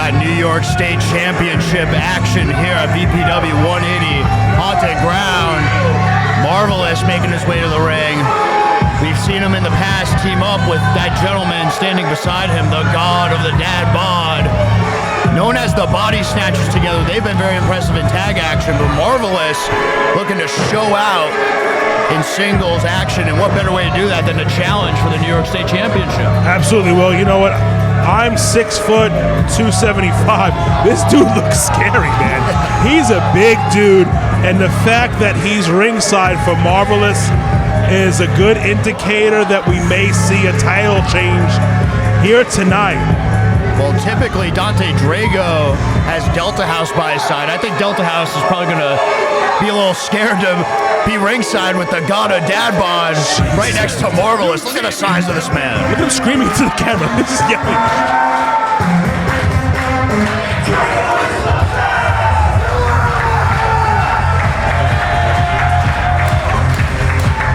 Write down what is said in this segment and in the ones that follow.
got New York State Championship action here at VPW 180 haunted ground. Marvelous making his way to the ring. We've seen him in the past team up with that gentleman standing beside him, the god of the dad bod, known as the Body Snatchers together. They've been very impressive in tag action, but Marvelous looking to show out in singles action, and what better way to do that than to challenge for the New York State Championship? Absolutely. Well, you know what? I'm 6 foot 275. This dude looks scary, man. He's a big dude, and the fact that he's ringside for Marvelous is a good indicator that we may see a title change here tonight. Well, typically Dante Drago has Delta House by his side. I think Delta House is probably going to be a little scared to be ringside with the god of dad bod right next to Marvelous. Look at the size of this man. Look at him screaming to the camera. This is yelling.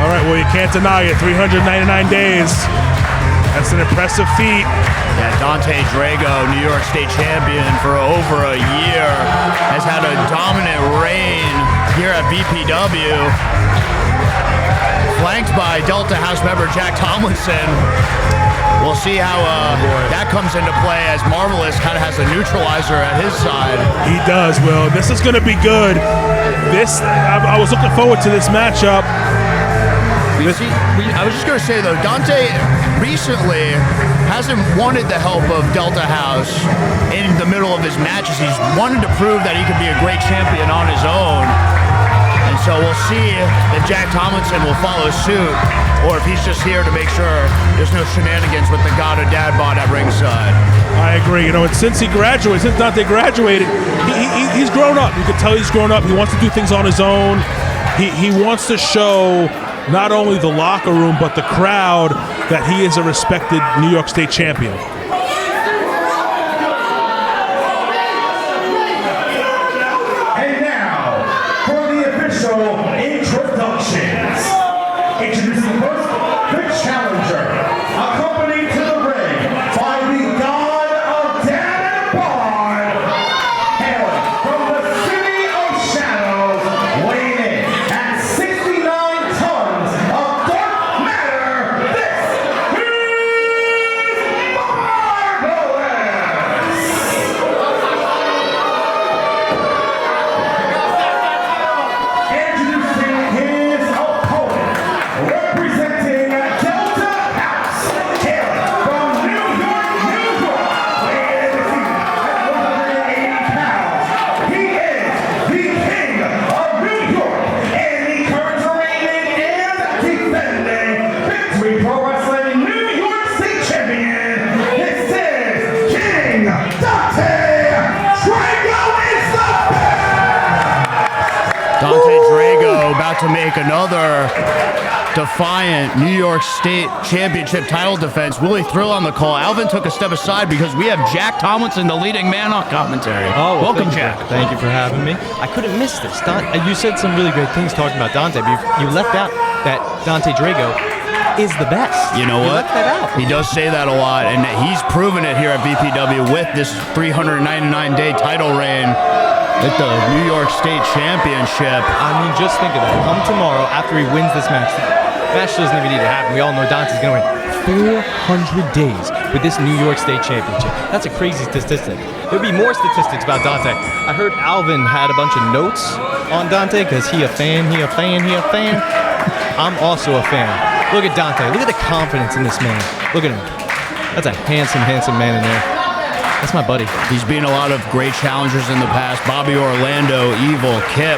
All right, well, you can't deny it. 399 days. That's an impressive feat. Yeah, Dante Drago, New York State champion for over a year, has had a dominant reign here at VPW, flanked by Delta House member Jack Tomlinson. We'll see how that comes into play as Marvelous kind of has a neutralizer at his side. He does, Will. This is going to be good. I was looking forward to this matchup. I was just going to say, though, Dante recently hasn't wanted the help of Delta House in the middle of his matches. He's wanted to prove that he could be a great champion on his own. And so we'll see if Jack Tomlinson will follow suit, or if he's just here to make sure there's no shenanigans with the god of dad bod at ringside. I agree. You know, and since Dante graduated, he's grown up. You can tell he's grown up. He wants to do things on his own. He wants to show not only the locker room, but the crowd that he is a respected New York State champion. And now, for the official introductions. Introducing first, the challenger, accompanied to the ring by the god of dad bod, hailing from the city of shadows, weighing in at 69 tons of dark matter. This is Marvelous! Introducing his opponent, representing Delta House, hailing from New York, weighing in at 180 pounds. He is the king of New York, and the current reigning and defending Victory Pro Wrestling New York State champion. This is King Dante Drago is the Dante Drago about to make another defiant New York State Championship title defense. Willie Thrill on the call. Alvin took a step aside because we have Jack Tomlinson, the leading man on commentary. Oh, well, welcome, thank you. Jack. Thank you for having me. I couldn't miss this. You said some really great things talking about Dante, but you left out that Dante Drago is the best. You know You what? left that out. He does say that a lot, and he's proven it here at VPW with this 399-day title reign at the New York State Championship. I mean, just think of that. Come tomorrow after he wins this match. The match doesn't even need to happen. We all know Dante's going to win 400 days with this New York State Championship. That's a crazy statistic. There'll be more statistics about Dante. I heard Alvin had a bunch of notes on Dante because he a fan. I'm also a fan. Look at Dante. Look at the confidence in this man. Look at him. That's a handsome, handsome man in there. That's my buddy. He's been a lot of great challengers in the past. Bobby Orlando, Evil, Kip,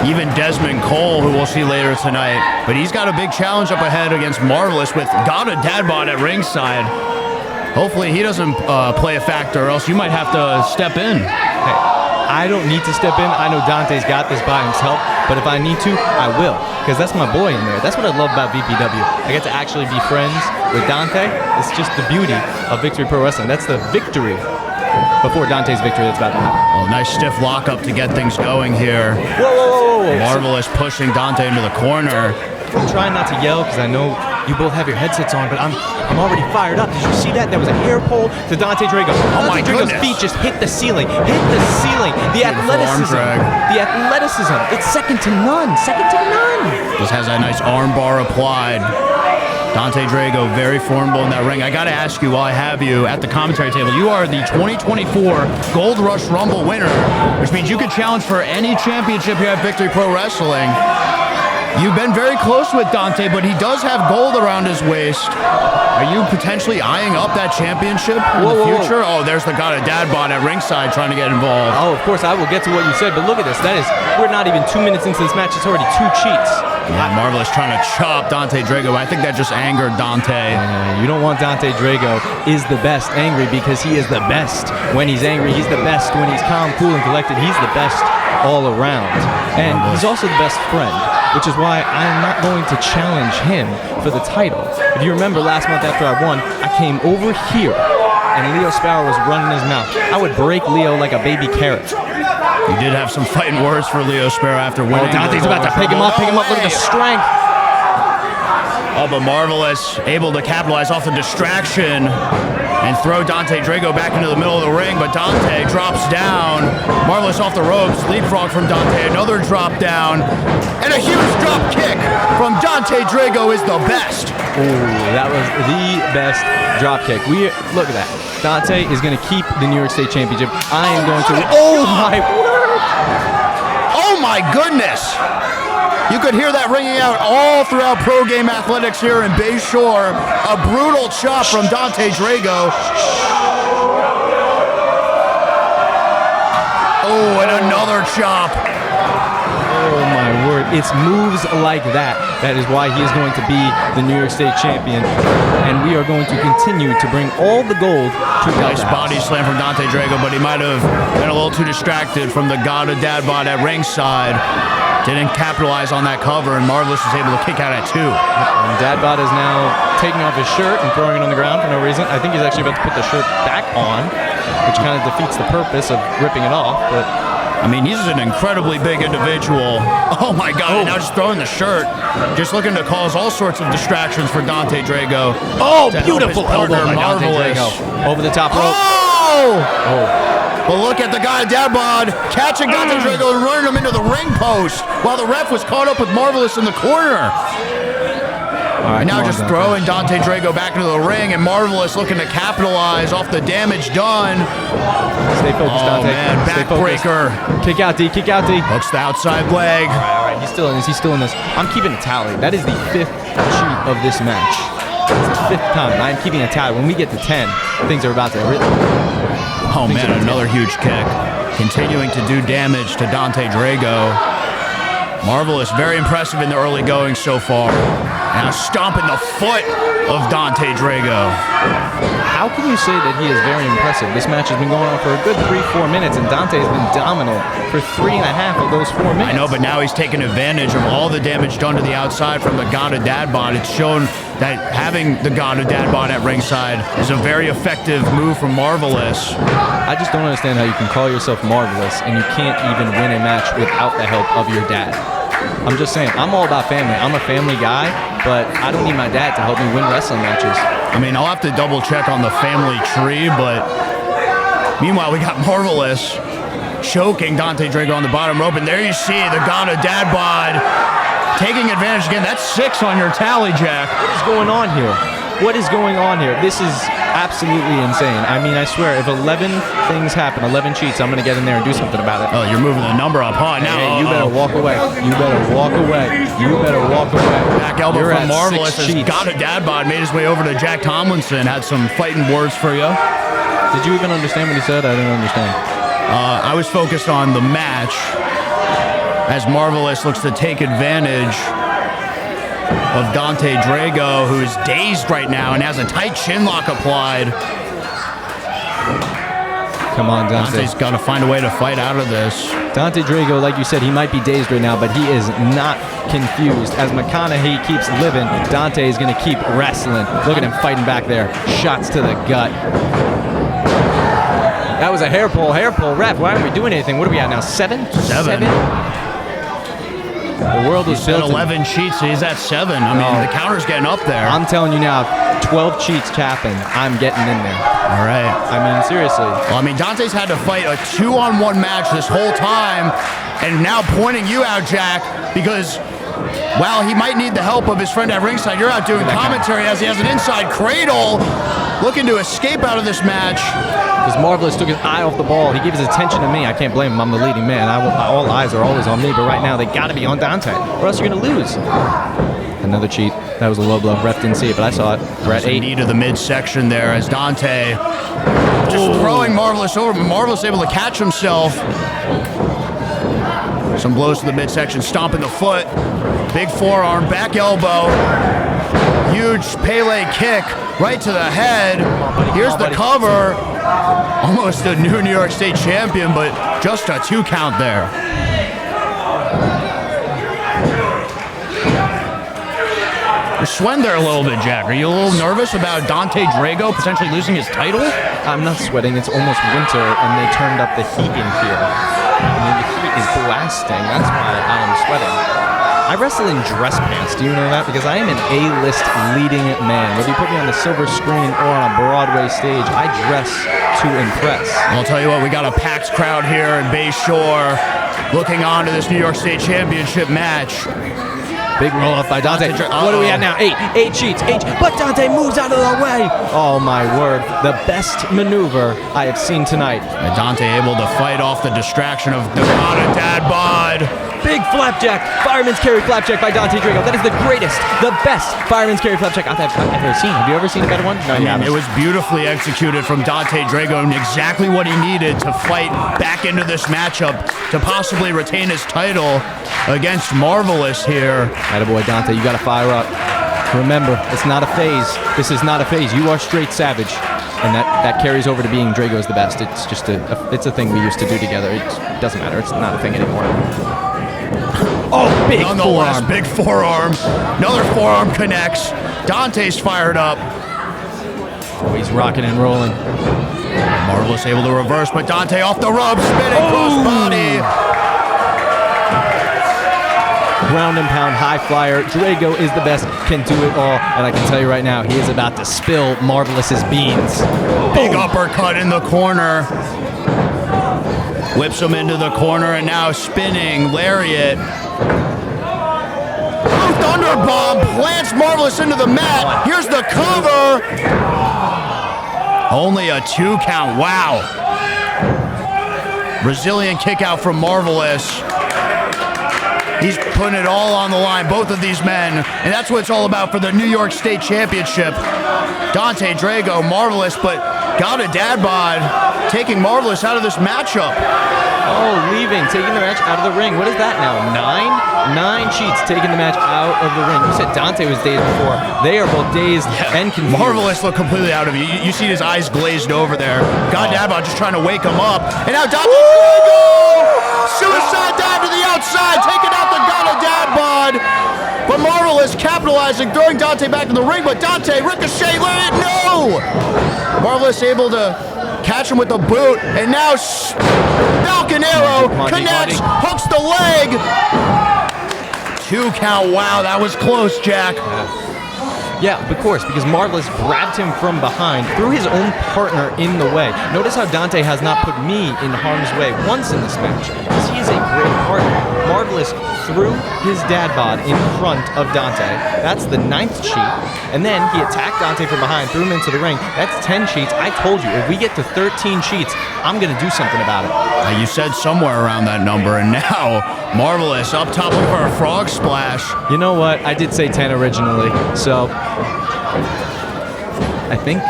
even Desmond Cole, who we'll see later tonight. But he's got a big challenge up ahead against Marvelous with God of Dadbot at ringside. Hopefully he doesn't play a factor, or else you might have to step in. Hey, I don't need to step in. I know Dante's got this by himself, but if I need to, I will, because that's my boy in there. That's what I love about VPW. I get to actually be friends with Dante. It's just the beauty of Victory Pro Wrestling. That's the victory before Dante's victory that's about to happen. Oh, nice stiff lockup to get things going here. Whoa. Marvelous pushing Dante into the corner. I'm trying not to yell because I know you both have your headsets on, but I'm I'm already fired up. Did you see that? There was a hair pull to Dante Drago. Oh my Dante Drago's goodness. feet just hit the ceiling. Hit the ceiling. The athleticism. The athleticism. It's second to none. Second to none. Just has that nice arm bar applied. Dante Drago, very formidable in that ring. I got to ask you while I have you at the commentary table, you are the 2024 Gold Rush Rumble winner, which means you could challenge for any championship here at Victory Pro Wrestling. You've been very close with Dante, but he does have gold around his waist. Are you potentially eyeing up that championship in the future? Oh, there's the God of Dad Bod at ringside trying to get involved. Oh, of course, I will get to what you said, but look at this. We're not even 2 minutes into this match. It's already 2 cheats. Yeah, Marvelous trying to chop Dante Drago. I think that just angered Dante. You don't want Dante Drago is the best angry because he is the best. When he's angry, he's the best. When he's calm, cool, and collected, he's the best all around. And he's also the best friend, which is why I'm not going to challenge him for the title. If you remember last month after I won, I came over here and Leo Sparrow was running his mouth. I would break Leo like a baby carrot. You did have some fighting words for Leo Sparrow after winning. Oh, Dante's about to pick him up, Look at the strength. Oh, but Marvelous able to capitalize off the distraction and throw Dante Drago back into the middle of the ring, but Dante drops down. Marvelous off the ropes, leapfrog from Dante, another drop down, and a huge drop kick from Dante Drago is the best. Ooh, that was the best drop kick. Look at that. Dante is going to keep the New York State Championship. I am going to... Oh, my word! Oh, my goodness! You could hear that ringing out all throughout Pro Game Athletics here in Bayshore. A brutal chop from Dante Drago. Oh, and another chop. Oh my word. It's moves like that. That is why he is going to be the New York State champion. And we are going to continue to bring all the gold to Nice body slam from Dante Drago, but he might have been a little too distracted from the God of Dad Bod at ringside. Didn't capitalize on that cover, and Marvelous was able to kick out at 2. And Dad Bod is now taking off his shirt and throwing it on the ground for no reason. I think he's actually about to put the shirt back on, which kind of defeats the purpose of ripping it off. But I mean, he's an incredibly big individual. Oh my God, now just throwing the shirt. Just looking to cause all sorts of distractions for Dante Drago. Oh, beautiful elbow by Dante Drago. Over the top rope. Oh! But look at the guy, Dad Bod, catching Dante Drago and running him into the ring post while the ref was caught up with Marvelous in the corner. All right, and now just throwing Dante Drago back into the ring, and Marvelous looking to capitalize off the damage done. Stay focused, Dante. Oh man, backbreaker. Kick out, D. Kick out, D. Hooks the outside leg. All right. He's still in this. He's still in this. I'm keeping a tally. That is the 5th cheat of this match. It's the 5th time. I'm keeping a tally. When we get to 10, things are about to really... Oh man, another huge kick. Continuing to do damage to Dante Drago. Marvelous, very impressive in the early going so far. Now stomping the foot of Dante Drago. How can you say that he is very impressive? This match has been going on for a good 3-4 minutes, and Dante has been dominant for 3.5 of those 4 minutes. I know, but now he's taking advantage of all the damage done to the outside from the God of Dad Bod. It's shown that having the God of Dad Bod at ringside is a very effective move from Marvelous. I just don't understand how you can call yourself Marvelous and you can't even win a match without the help of your dad. I'm just saying, I'm all about family. I'm a family guy, but I don't need my dad to help me win wrestling matches. I mean, I'll have to double check on the family tree, but meanwhile, we got Marvelous choking Dante Drago on the bottom rope, and there you see the God of Dad Bod taking advantage again. That's 6 on your tally, Jack. What is going on here? What is going on here? This is absolutely insane. I mean, I swear, if 11 things happen, 11 cheats, I'm going to get in there and do something about it. Oh, you're moving the number up, huh? Now, hey, you better walk away. You better walk away. You better walk away. Back elbow You're from Marvelous as cheats. God of Dad Bod made his way over to Jack Tomlinson. Had some fighting words for you. Did you even understand what he said? I didn't understand. I was focused on the match as Marvelous looks to take advantage of Dante Drago, who's dazed right now and has a tight chin lock applied. Come on, Dante. Dante's got to find a way to fight out of this. Dante Drago, like you said, he might be dazed right now, but he is not confused. As McConaughey keeps living, Dante is going to keep wrestling. Look at him fighting back there. Shots to the gut. That was a hair pull. Ref, why aren't we doing anything? What are we at now? 7? 7. The world was Said built in- 11 cheats, so he's at 7. I mean, the counter's getting up there. I'm telling you now, 12 cheats happen. I'm getting in there. All right. I mean, seriously. Well, I mean, Dante's had to fight a 2-on-1 match this whole time, and now pointing you out, Jack, because while he might need the help of his friend at ringside, you're out doing commentary as he has an inside cradle, looking to escape out of this match. Because Marvelous took his eye off the ball. He gave his attention to me. I can't blame him. I'm the leading man. All eyes are always on me, but right now they got to be on Dante, or else you're going to lose. Another cheat. That was a low blow. Ref didn't see it, but I saw it. We're at 8. Knee to the midsection there as Dante just throwing Marvelous over. Marvelous able to catch himself. Some blows to the midsection, stomping the foot. Big forearm, back elbow. Huge Pele kick right to the head. Here's the cover. Almost a new New York State champion, but just a 2 count there. You're sweating there a little bit, Jack. Are you a little nervous about Dante Drago potentially losing his title? I'm not sweating. It's almost winter, and they turned up the heat in here. I mean, the heat is blasting. That's why I am sweating. I wrestle in dress pants. Do you know that? Because I am an A-list leading man. Whether you put me on the silver screen or on a Broadway stage, I dress to impress. I'll tell you what, we got a packed crowd here in Bay Shore looking on to this New York State Championship match. Big roll up by Dante. What are we at now? 8 cheats. 8. But Dante moves out of the way. Oh my word. The best maneuver I have seen tonight. And Dante able to fight off the distraction of the dad bod. Big flapjack. Fireman's carry flapjack by Dante Drago. That is the greatest, the best fireman's carry flapjack I've ever seen. Have you ever seen a better one? No, you haven't. It was beautifully executed from Dante Drago and exactly what he needed to fight back into this matchup to possibly retain his title against Marvelous here. Attaboy, Dante, you got to fire up. Remember, it's not a phase. This is not a phase. You are straight savage. And that carries over to being Drago's the best. It's just it's a thing we used to do together. It doesn't matter. It's not a thing anymore. Oh, big forearm. Big forearm. Another forearm connects. Dante's fired up. Oh, he's rocking and rolling. Marvelous able to reverse, but Dante off the ropes, spinning crossbody. Ground and pound high flyer. Drago is the best, can do it all. And I can tell you right now, he is about to spill Marvelous's beans. Big uppercut in the corner. Whips him into the corner and now spinning lariat. Thunderbomb plants Marvelous into the mat. Here's the cover. Only a 2 count. Wow. Brazilian kick out from Marvelous. He's putting it all on the line, both of these men, and that's what it's all about for the New York State Championship. Dante Drago, Marvelous, but got a dad bod, taking Marvelous out of this matchup. Oh, leaving, taking the match out of the ring. What is that now? 9 cheats, taking the match out of the ring. You said Dante was dazed before. They are both dazed and confused. Marvelous looked completely out of it. You see his eyes glazed over there. Got dad bod just trying to wake him up, and now Dante Drago! Suicide dive to the outside, taking out the Ghana dad bod. But Marvelous capitalizing, throwing Dante back in the ring, but Dante ricochet, let it no! Marvelous able to catch him with the boot, and now Falcon Arrow connects, hooks the leg. 2 count, wow, that was close, Jack. Yeah, of course, because Marvelous grabbed him from behind, threw his own partner in the way. Notice how Dante has not put me in harm's way once in this match, because he is a great partner. Marvelous threw his dad bod in front of Dante. That's the 9th cheat. And then he attacked Dante from behind, threw him into the ring. That's 10 cheats. I told you, if we get to 13 cheats, I'm going to do something about it. You said somewhere around that number, and now Marvelous up top of her frog splash. You know what? I did say 10 originally, so I think.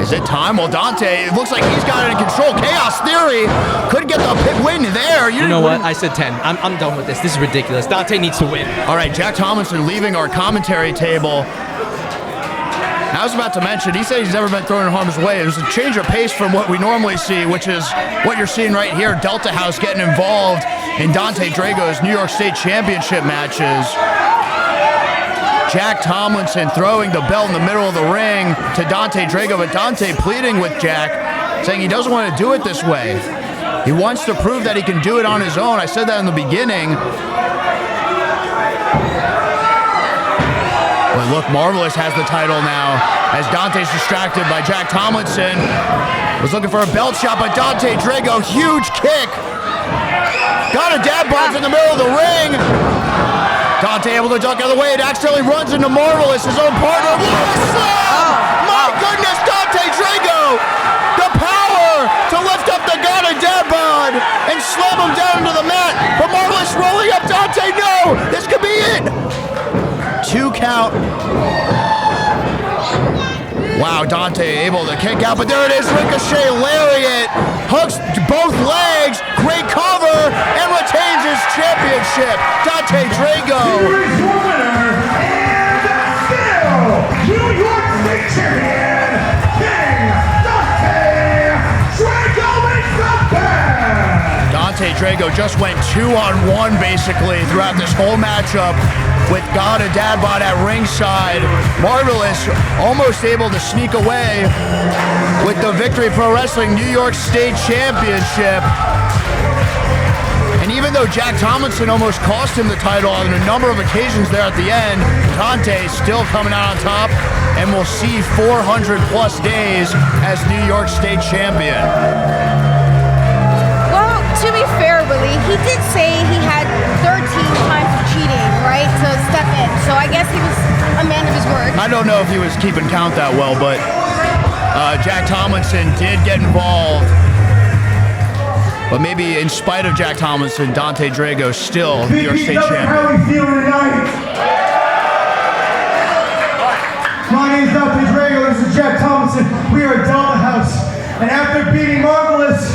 Is it time? Well, Dante, it looks like he's got it in control. Chaos Theory could get the win there. You know what? I said 10. I'm done with this. This is ridiculous. Dante needs to win. All right, Jack Tomlinson leaving our commentary table. I was about to mention, he said he's never been thrown in harm's way. It was a change of pace from what we normally see, which is what you're seeing right here. Delta House getting involved in Dante Drago's New York State Championship matches. Jack Tomlinson throwing the belt in the middle of the ring to Dante Drago, but Dante pleading with Jack, saying he doesn't want to do it this way. He wants to prove that he can do it on his own. I said that in the beginning. But look, Marvelous has the title now as Dante's distracted by Jack Tomlinson. Was looking for a belt shot, but Dante Drago, huge kick. Got a dad bod in the middle of the ring. Dante able to duck out of the way and accidentally runs into Marvelous, his own partner. What a slam! My goodness, Dante Drago! The power to lift up the Ghana dad bod and slam him down into the mat. But Marvelous rolling up Dante. No! This could be it! 2 count. Wow, Dante able to kick out, but there it is, ricochet lariat, hooks both legs, great cover, and retains his championship. Dante Drago. Here's your winner, and still New York State Champion, King Dante Drago makes the best. Dante Drago just went 2-on-1 basically throughout this whole matchup with Ghana Dadbot at ringside. Marvelous almost able to sneak away with the Victory Pro Wrestling New York State Championship. And even though Jack Tomlinson almost cost him the title on a number of occasions there at the end, Dante still coming out on top and will see 400 plus days as New York State Champion. Well, to be fair, Willie, he did say he had 13 times of cheating, right, to step in. So I guess he was a man of his word. I don't know if he was keeping count that well, but Jack Tomlinson did get involved. But maybe in spite of Jack Tomlinson, Dante Drago still New York State champion. How are we feeling tonight? My name is Dante Drago. This is Jack Tomlinson. We are at Delta House. And after beating Marvelous,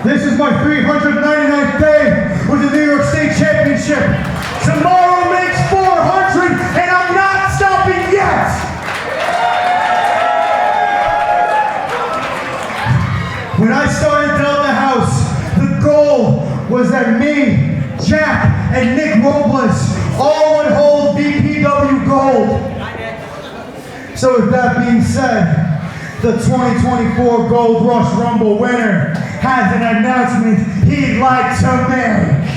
this is my 399th day with the New York State Championship. Tomorrow makes 400, and I'm not stopping yet. When I started Delta House, the goal was that me, Jack, and Nick Robles all would hold VPW gold. So with that being said, the 2024 Gold Rush Rumble winner has an announcement he'd like to make.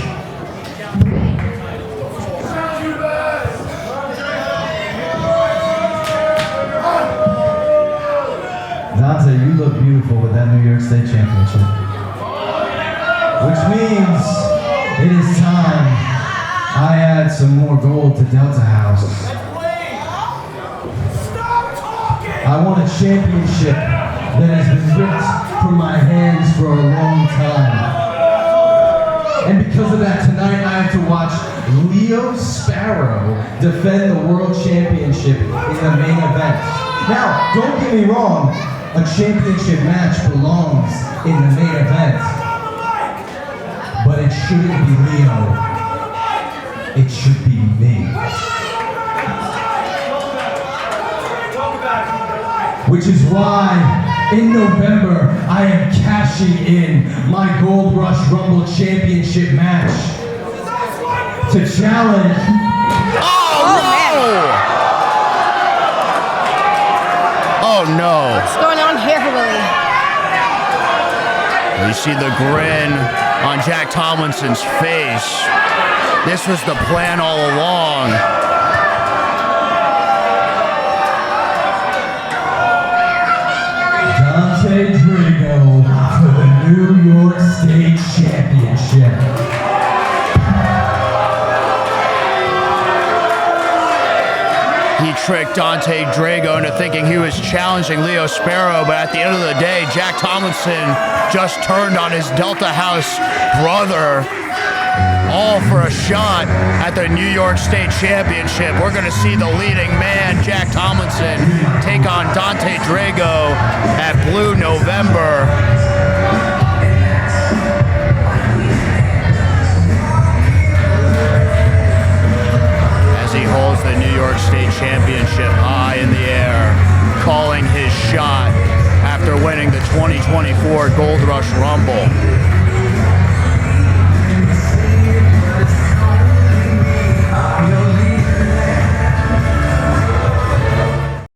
Dante, you look beautiful with that New York State Championship. Which means it is time I add some more gold to Delta House. I want a championship that has been ripped from my hands for a long time. And because of that, tonight I have to watch Leo Sparrow defend the World Championship in the main event. Now, don't get me wrong, a championship match belongs in the main event. But it shouldn't be Leo. It should be me. Which is why, in November, I am cashing in my Gold Rush Rumble Championship match to challenge. Oh no! What's going on here, Willie? You see the grin on Jack Tomlinson's face. This was the plan all along. Dante Drago for the New York State Championship. He tricked Dante Drago into thinking he was challenging Leo Sparrow, but at the end of the day, Jack Tomlinson just turned on his Delta House brother, all for a shot at the New York State Championship. We're going to see the leading man, Jack Tomlinson, take on Dante Drago at Blue November. As he holds the New York State Championship high in the air, calling his shot after winning the 2024 Gold Rush Rumble.